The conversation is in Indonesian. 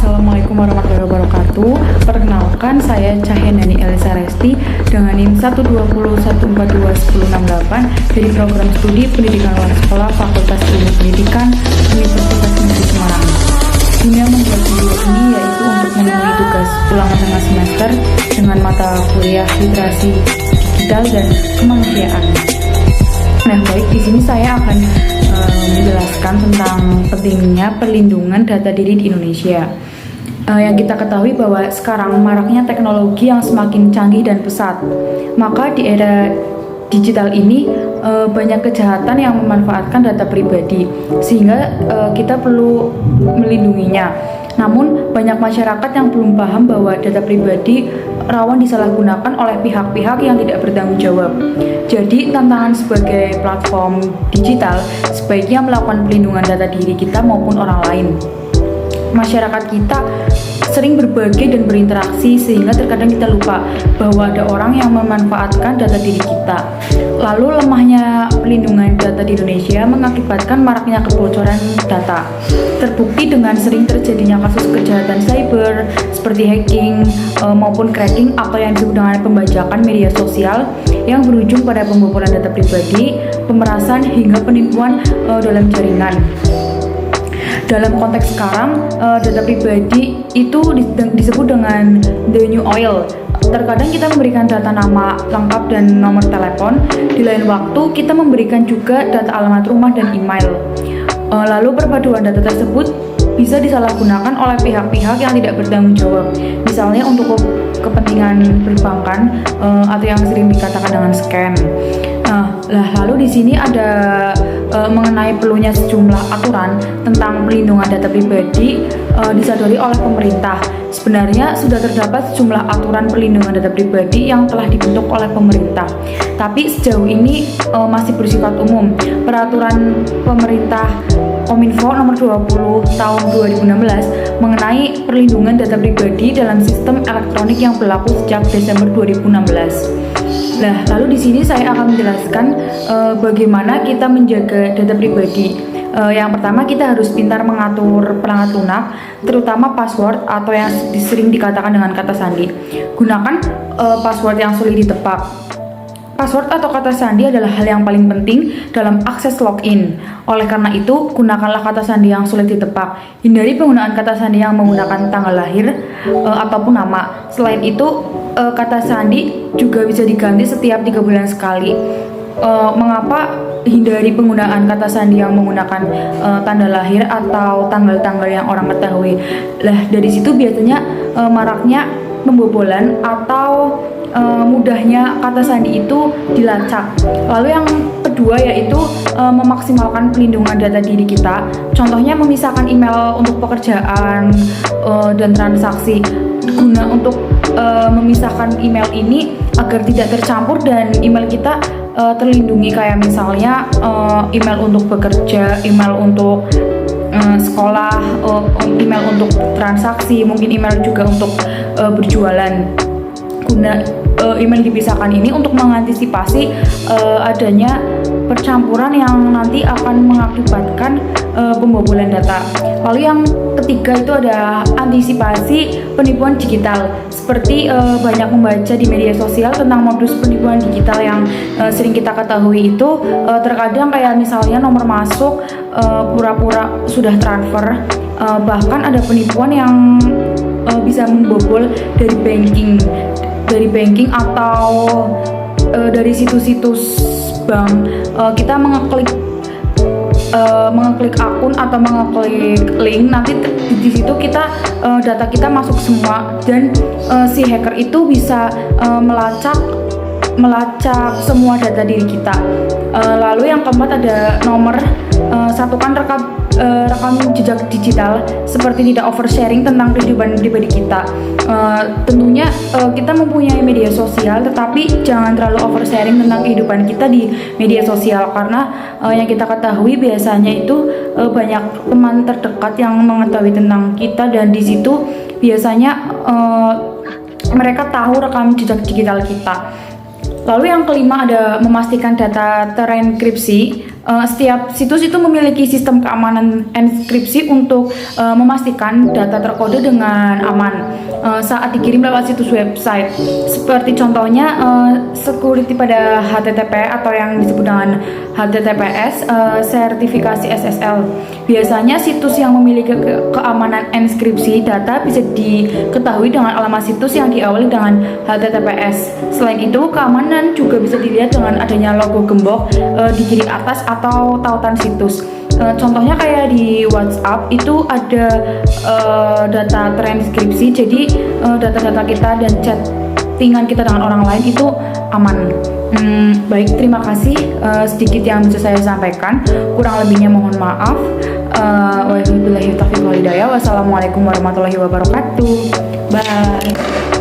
Assalamualaikum warahmatullahi wabarakatuh. Perkenalkan, saya Cahyandani Elisa Resti dengan NIM 1201421421068 dari program studi Pendidikan Luar Sekolah Fakultas Ilmu Pendidikan Universitas Negeri Semarang. Yang membuat video ini yaitu untuk memenuhi tugas ulangan tengah semester dengan mata kuliah literasi digital dan kemanusiaan. Nah, baik, di sini saya akan menjelaskan tentang pentingnya perlindungan data diri di Indonesia. Yang kita ketahui bahwa sekarang maraknya teknologi yang semakin canggih dan pesat. Maka di era digital ini banyak kejahatan yang memanfaatkan data pribadi, sehingga kita perlu melindunginya. Namun banyak masyarakat yang belum paham bahwa data pribadi rawan disalahgunakan oleh pihak-pihak yang tidak bertanggung jawab. Jadi tantangan sebagai platform digital sebaiknya melakukan pelindungan data diri kita maupun orang lain. Masyarakat kita sering berbagi dan berinteraksi sehingga terkadang kita lupa bahwa ada orang yang memanfaatkan data diri kita. Lalu lemahnya pelindungan data di Indonesia mengakibatkan maraknya kebocoran data. Terbukti dengan sering terjadinya kasus kejahatan cyber seperti hacking maupun cracking atau yang disebut dengan pembajakan media sosial yang berujung pada pembobolan data pribadi, pemerasan hingga penipuan dalam jaringan. Dalam konteks sekarang, data pribadi itu disebut dengan the new oil. Terkadang kita memberikan data nama lengkap dan nomor telepon, di lain waktu kita memberikan juga data alamat rumah dan email. Lalu perpaduan data tersebut bisa disalahgunakan oleh pihak-pihak yang tidak bertanggung jawab, misalnya untuk kepentingan perbankan atau yang sering dikatakan dengan scam. Lalu di sini ada mengenai perlunya sejumlah aturan tentang perlindungan data pribadi disadari oleh pemerintah. Sebenarnya sudah terdapat sejumlah aturan perlindungan data pribadi yang telah dibentuk oleh pemerintah. Tapi sejauh ini masih bersifat umum. Peraturan pemerintah Kominfo nomor 20 tahun 2016 mengenai perlindungan data pribadi dalam sistem elektronik yang berlaku sejak Desember 2016. Lalu di sini saya akan menjelaskan bagaimana kita menjaga data pribadi. Yang pertama, kita harus pintar mengatur perangkat lunak, terutama password atau yang sering dikatakan dengan kata sandi. Gunakan password yang sulit ditebak. Password atau kata sandi adalah hal yang paling penting dalam akses login. Oleh karena itu, gunakanlah kata sandi yang sulit ditebak. Hindari penggunaan kata sandi yang menggunakan tanggal lahir ataupun nama. Selain itu, kata sandi juga bisa diganti setiap 3 bulan sekali. Mengapa hindari penggunaan kata sandi yang menggunakan tanda lahir atau tanggal-tanggal yang orang ketahui? Dari situ biasanya maraknya pembobolan atau mudahnya kata sandi itu dilacak. Lalu yang kedua yaitu memaksimalkan pelindungan data diri kita. Contohnya memisahkan email untuk pekerjaan dan transaksi. Guna untuk memisahkan email ini agar tidak tercampur dan email kita terlindungi, kayak misalnya email untuk bekerja, email untuk sekolah, email untuk transaksi, mungkin email juga untuk berjualan. Guna email dipisahkan ini untuk mengantisipasi adanya percampuran yang nanti akan mengakibatkan pembobolan data. Lalu yang ketiga itu ada antisipasi penipuan digital. Seperti banyak membaca di media sosial tentang modus penipuan digital yang sering kita ketahui itu terkadang kayak misalnya nomor masuk pura-pura sudah transfer, bahkan ada penipuan yang bisa membobol dari banking atau dari situs-situs bank. Kita mengeklik akun atau mengeklik link, nanti di situ kita data kita masuk semua dan si hacker itu bisa melacak semua data diri kita. Lalu yang keempat ada nomor satukan rekam jejak digital seperti tidak oversharing tentang kehidupan pribadi kita. Tentunya kita mempunyai media sosial, tetapi jangan terlalu oversharing tentang kehidupan kita di media sosial, karena yang kita ketahui biasanya itu banyak teman terdekat yang mengetahui tentang kita dan di situ biasanya mereka tahu rekam jejak digital kita. Lalu yang kelima ada memastikan data terenkripsi Setiap situs itu memiliki sistem keamanan enkripsi untuk memastikan data terkode dengan aman saat dikirim lewat situs website. Seperti contohnya security pada HTTP atau yang disebut dengan HTTPS, sertifikasi SSL. Biasanya situs yang memiliki keamanan enkripsi data bisa diketahui dengan alamat situs yang diawali dengan HTTPS. Selain itu, keamanan juga bisa dilihat dengan adanya logo gembok di kiri atas atau tautan situs. Contohnya kayak di WhatsApp itu ada data transkripsi, jadi data-data kita dan chattingan kita dengan orang lain itu aman. Baik, terima kasih sedikit yang bisa saya sampaikan. Kurang lebihnya mohon maaf. Wassalamualaikum warahmatullahi wabarakatuh. Bye.